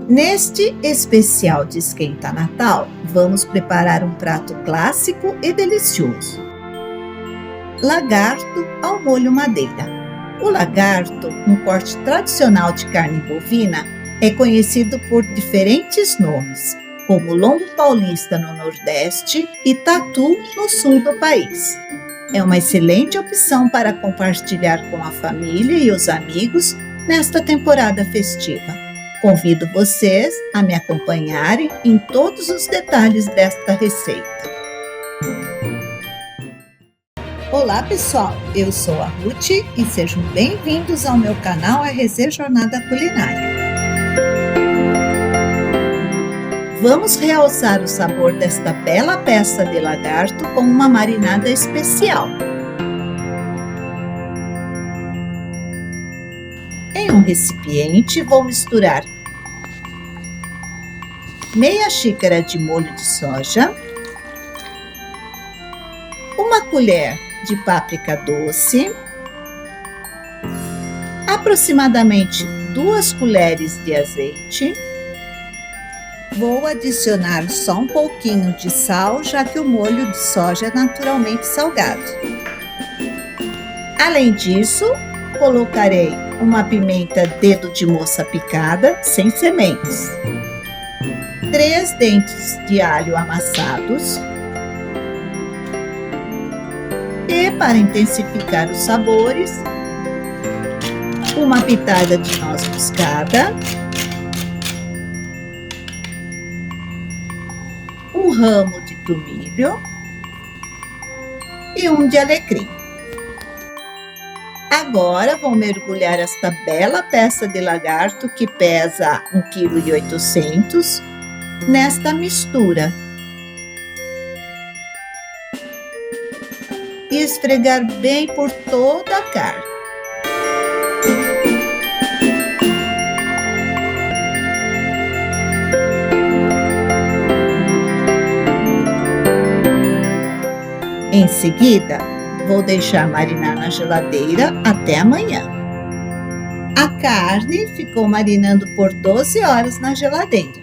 Neste especial de Esquenta Natal, vamos preparar um prato clássico e delicioso: lagarto ao molho madeira. O lagarto, um corte tradicional de carne bovina, é conhecido por diferentes nomes, como lombo paulista no Nordeste e tatu no sul do país. É uma excelente opção para compartilhar com a família e os amigos nesta temporada festiva. Convido vocês a me acompanharem em todos os detalhes desta receita. Olá pessoal, eu sou a Ruth e sejam bem-vindos ao meu canal RZ Jornada Culinária. Vamos realçar o sabor desta bela peça de lagarto com uma marinada especial. Em um recipiente, vou misturar meia xícara de molho de soja, uma colher de páprica doce, aproximadamente 2 colheres de azeite. Vou adicionar só um pouquinho de sal, já que o molho de soja é naturalmente salgado. Além disso, colocarei uma pimenta dedo de moça picada, sem sementes, 3 dentes de alho amassados e, para intensificar os sabores, uma pitada de noz moscada, um ramo de tomilho e um de alecrim. Agora vou mergulhar esta bela peça de lagarto, que pesa 1,8 kg, nesta mistura e esfregar bem por toda a carne. Em seguida, vou deixar marinar na geladeira até amanhã. A carne ficou marinando por 12 horas na geladeira,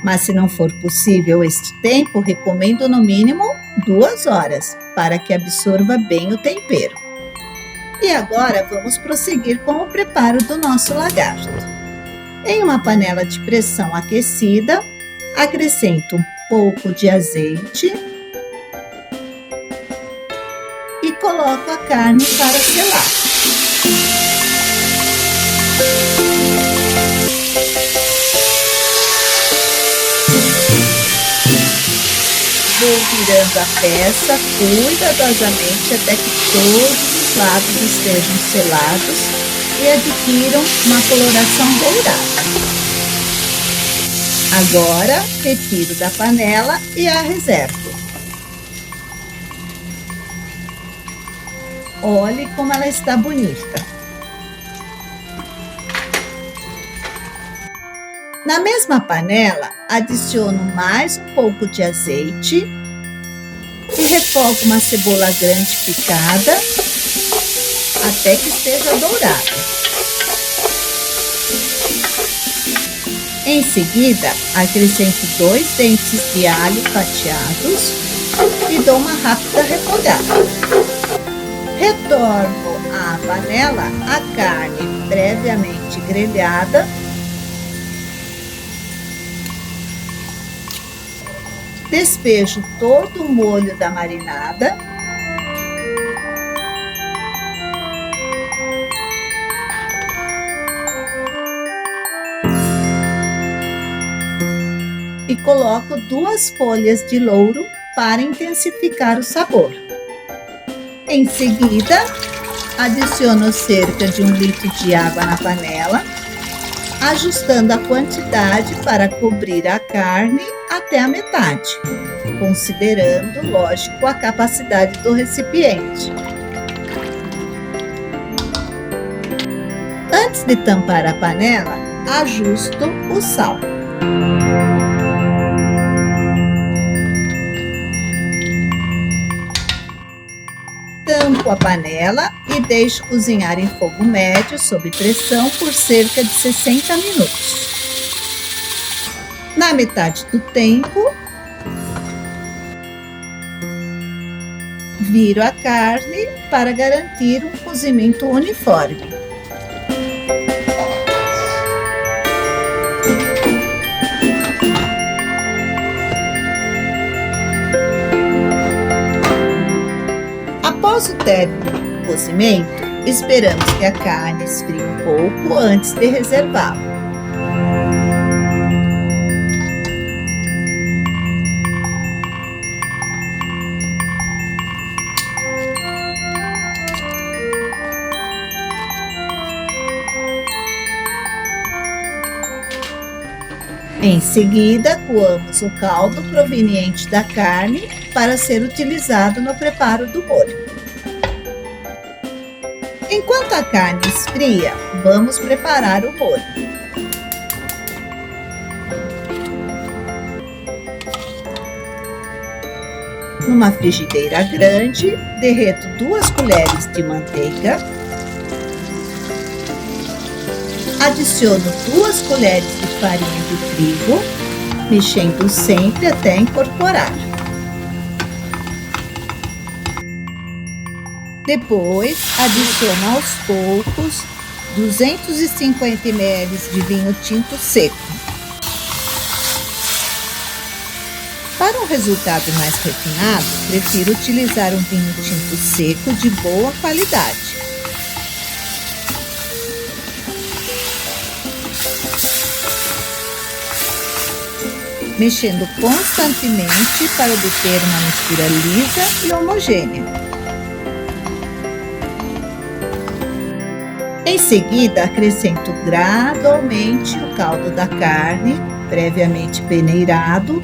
mas se não for possível este tempo, recomendo no mínimo 2 horas, para que absorva bem o tempero. E agora vamos prosseguir com o preparo do nosso lagarto. Em uma panela de pressão aquecida, acrescento um pouco de azeite e coloco a carne para selar. Vou virando a peça cuidadosamente até que todos os lados estejam selados e adquiram uma coloração dourada. Agora, retiro da panela e a reservo. Olhe como ela está bonita. Na mesma panela, adiciono mais um pouco de azeite e refogo uma cebola grande picada até que esteja dourada. Em seguida, acrescento 2 dentes de alho fatiados e dou uma rápida refogada. Retorno à panela a carne previamente grelhada despejo todo o molho da marinada e coloco 2 folhas de louro para intensificar o sabor. Em seguida, adiciono cerca de 1 litro de água na panela, ajustando a quantidade para cobrir a carne até a metade, considerando, lógico, a capacidade do recipiente. Antes de tampar a panela, ajusto o sal. Tampo a panela e deixo cozinhar em fogo médio sob pressão por cerca de 60 minutos. Na metade do tempo, viro a carne para garantir um cozimento uniforme. Após o término do cozimento, esperamos que a carne esfrie um pouco antes de reservá-la. Em seguida, coamos o caldo proveniente da carne para ser utilizado no preparo do molho. Enquanto a carne esfria, vamos preparar o molho. Numa frigideira grande, derreto 2 colheres de manteiga. Adiciono 2 colheres de farinha de trigo, mexendo sempre até incorporar. Depois, adiciono aos poucos 250 ml de vinho tinto seco. Para um resultado mais refinado, prefiro utilizar um vinho tinto seco de boa qualidade. Mexendo constantemente para obter uma mistura lisa e homogênea. Em seguida, acrescento gradualmente o caldo da carne, previamente peneirado,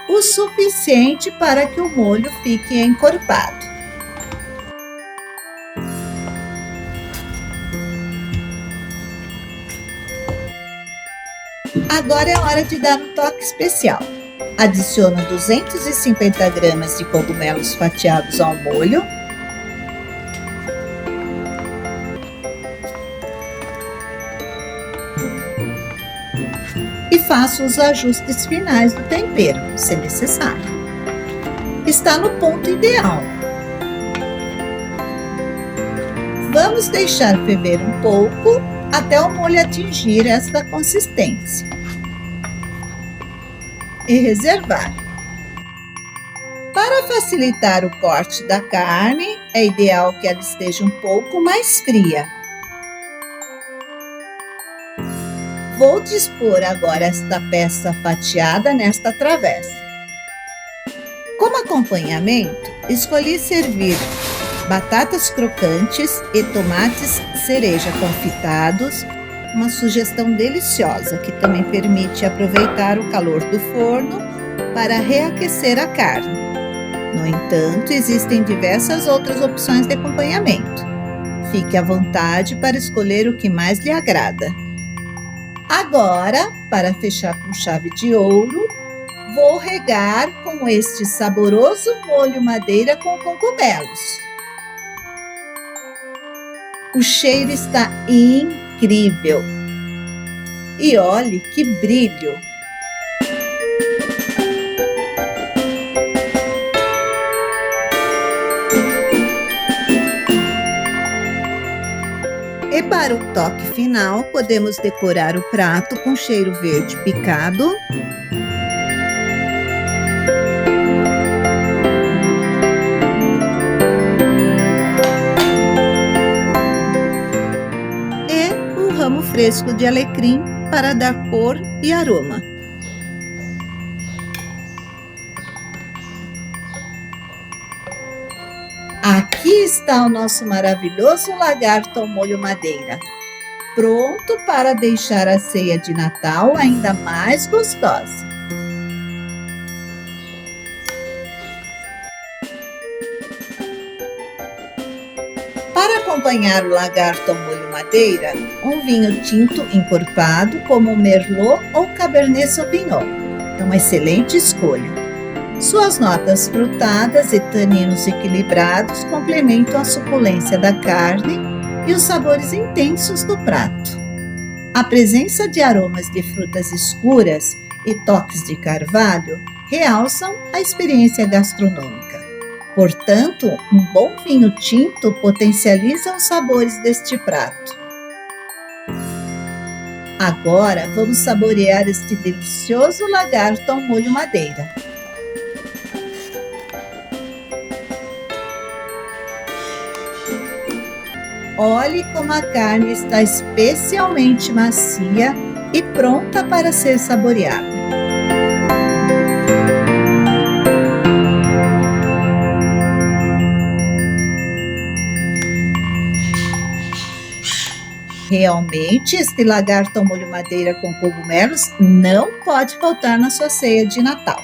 o suficiente para que o molho fique encorpado. Agora é hora de dar um toque especial. Adiciono 250 gramas de cogumelos fatiados ao molho. E faço os ajustes finais do tempero, se necessário. Está no ponto ideal. Vamos deixar ferver um pouco até o molho atingir esta consistência. E reservar. Para facilitar o corte da carne, é ideal que ela esteja um pouco mais fria. Vou dispor agora esta peça fatiada nesta travessa. Como acompanhamento, escolhi servir batatas crocantes e tomates cereja confitados, uma sugestão deliciosa que também permite aproveitar o calor do forno para reaquecer a carne. No entanto, existem diversas outras opções de acompanhamento. Fique à vontade para escolher o que mais lhe agrada. Agora, para fechar com chave de ouro, vou regar com este saboroso molho madeira com cogumelos. O cheiro está incrível! E olhe que brilho! E para o toque final, podemos decorar o prato com cheiro verde picado, e um ramo fresco de alecrim para dar cor e aroma. Aqui está o nosso maravilhoso lagarto ao molho madeira, pronto para deixar a ceia de Natal ainda mais gostosa. Para acompanhar o lagarto ao molho madeira, um vinho tinto encorpado como o Merlot ou Cabernet Sauvignon é uma excelente escolha. Suas notas frutadas e taninos equilibrados complementam a suculência da carne e os sabores intensos do prato. A presença de aromas de frutas escuras e toques de carvalho realçam a experiência gastronômica. Portanto, um bom vinho tinto potencializa os sabores deste prato. Agora vamos saborear este delicioso lagarto ao molho madeira. Olhe como a carne está especialmente macia e pronta para ser saboreada. Realmente, este lagarto ao molho madeira com cogumelos não pode faltar na sua ceia de Natal.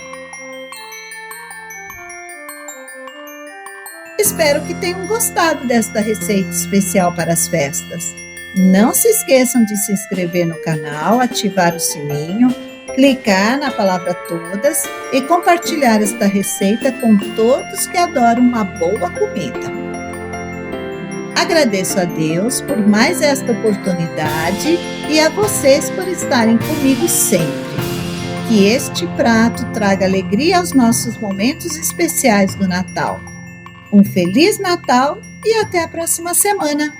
Espero que tenham gostado desta receita especial para as festas. Não se esqueçam de se inscrever no canal, ativar o sininho, clicar na palavra todas e compartilhar esta receita com todos que adoram uma boa comida. Agradeço a Deus por mais esta oportunidade e a vocês por estarem comigo sempre. Que este prato traga alegria aos nossos momentos especiais do Natal. Um Feliz Natal e até a próxima semana!